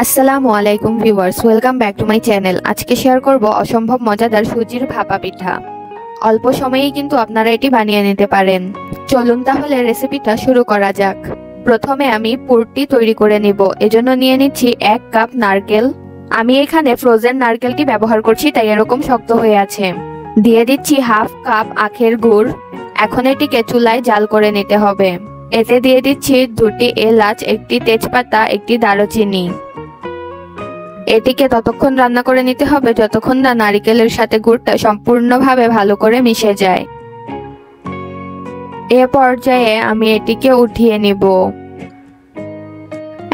আসসালামু আলাইকুম viewers, welcome back to my channel. আজকে শেয়ার করব অসম্ভব মজাদার সুজির ভাপা পিঠা। অল্প সময়েই কিন্তু আপনারা এটি বানিয়ে নিতে পারেন। চলুন তাহলে রেসিপিটা শুরু করা যাক। প্রথমে আমি পুরটি তৈরি করে নিব। এজন্য নিয়ে নিচ্ছি 1 কাপ নারকেল। আমি এখানে ফ্রোজেন নারকেলটি ব্যবহার করছি, তাই এরকম শক্ত হয়ে আছে। দিয়ে দিচ্ছি 1/2 কাপ আখের গুড়। এখন এটিকে চুলায় জাল করে নিতে হবে। এতে দিয়ে দিচ্ছি 2টি এলাচ, 1টি তেজপাতা, 1টি দারুচিনি। এটিকে ততক্ষণ রান্না করে নিতে হবে যতক্ষণ না নারকেলের সাথে গুড়টা সম্পূর্ণভাবে ভালো করে মিশে যায়। এ পর্যায়ে আমি এটিকে উঠিয়ে নিব।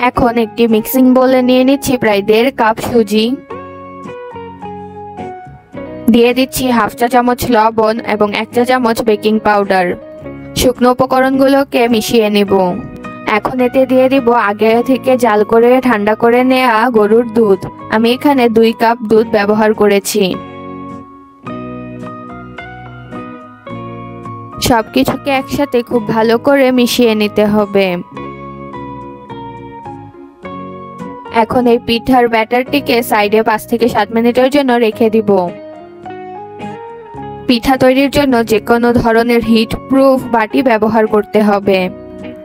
এখন একটি মিক্সিং বোলে নিয়ে নিচ্ছি প্রায় 1.5 কাপ সুজি। দিয়ে দিচ্ছি 1/2 চা চামচ লবণ এবং 1 চা চামচ বেকিং পাউডার। শুকনো উপকরণগুলোকে মিশিয়ে নিব। এখন এতে দিয়ে দিব আগে থেকে জাল করে ঠান্ডা করে নেওয়া গরুর দুধ। আমি এখানে 2 কাপ দুধ ব্যবহার করেছি। সবকিছুকে একসাথে খুব ভালো করে মিশিয়ে নিতে হবে। এখন এই পিঠার ব্যাটারটিকে সাইডে 5 থেকে 7 মিনিটের জন্য রেখে দিব। পিঠা তৈরির জন্য যে কোনো ধরনের হিট প্রুফ বাটি ব্যবহার করতে হবে।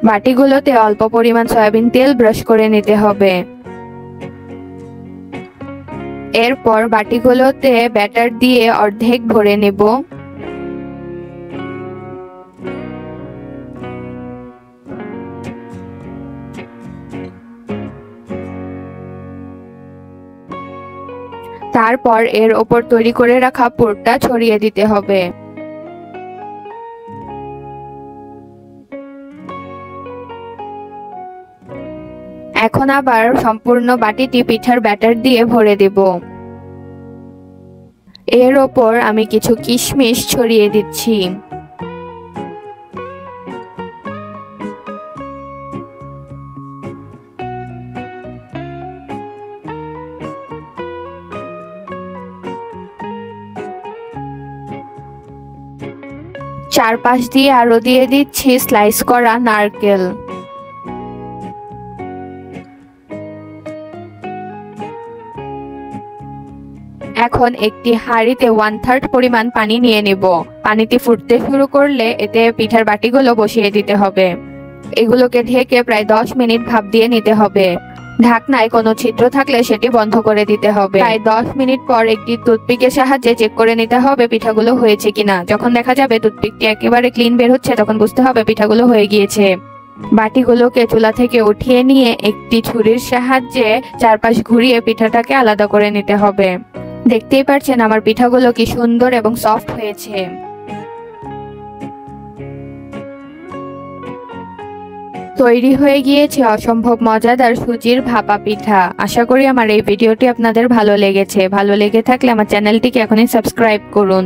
বাটিগুলোতে অল্প পরিমাণ সয়াবিন তেল ব্রাশ করে নিতে হবে। এরপর বাটিগুলোতে ব্যাটার দিয়ে অর্ধেক ভরে নেব। তারপর এর ওপর তৈরি করে রাখা পুরটা ছড়িয়ে দিতে হবে। এখন আবার সম্পূর্ণ বাটিটি পিঠার ব্যাটার দিয়ে ভরে দেব। এর ওপর আমি কিছু কিশমিশ ছড়িয়ে দিচ্ছি। চারপাশ দিয়ে আরো দিয়ে দিচ্ছি স্লাইস করা নারকেল। এখন একটি হাঁড়িতে 1/3 পরিমাণ পানি নিয়ে নেব। পানিটি ফুটতে শুরু করলে এতে পিঠার বাটিগুলো বসিয়ে দিতে হবে। এগুলোকে ঢেকে প্রায় 10 মিনিট ভাপ দিয়ে নিতে হবে। ঢাকনায় কোনো ছিদ্র থাকলে সেটি বন্ধ করে দিতে হবে। প্রায় 10 মিনিট পর একটি টুথপিকের সাহায্যে চেক করে নিতে হবে পিঠাগুলো হয়েছে কিনা। যখন দেখা যাবে টুথপিকটি একেবারে ক্লিন বের হচ্ছে, তখন বুঝতে হবে পিঠাগুলো হয়ে গিয়েছে। বাটিগুলোকে চুলা থেকে উঠিয়ে নিয়ে একটি ছুরির সাহায্যে চারপাশ ঘুরিয়ে পিঠাটাকে আলাদা করে নিতে হবে। দেখতেই পাচ্ছেন আমার পিঠাগুলো কি সুন্দর এবং সফট হয়েছে। তৈরি হয়ে গিয়েছে অসম্ভব মজাদার সুজির ভাপা পিঠা। আশা করি আমার এই ভিডিওটি আপনাদের ভালো লেগেছে। ভালো লেগে থাকলে আমার চ্যানেলটিকে এখনই সাবস্ক্রাইব করুন।